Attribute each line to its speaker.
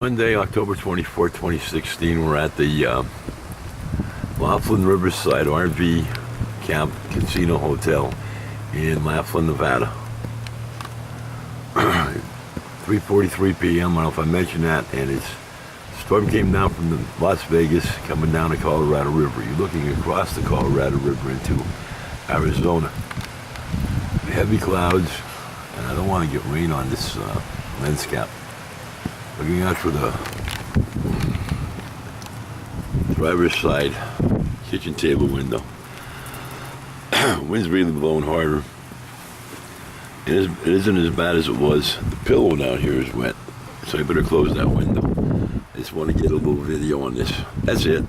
Speaker 1: Monday, October 24, 2016, we're at the Laughlin Riverside RV Camp Casino Hotel in Laughlin, Nevada. 3:43 p.m. I don't know if I mentioned that, and the storm came down from the Las Vegas coming down the Colorado River. You're looking across the Colorado River into Arizona. Heavy clouds, and I don't want to get rain on this lens cap. Looking out for the driver's side kitchen table window. Wind's really blowing harder. It isn't as bad as it was. The pillow down here is wet, so I better close that window. I just want to get a little video on this. That's it.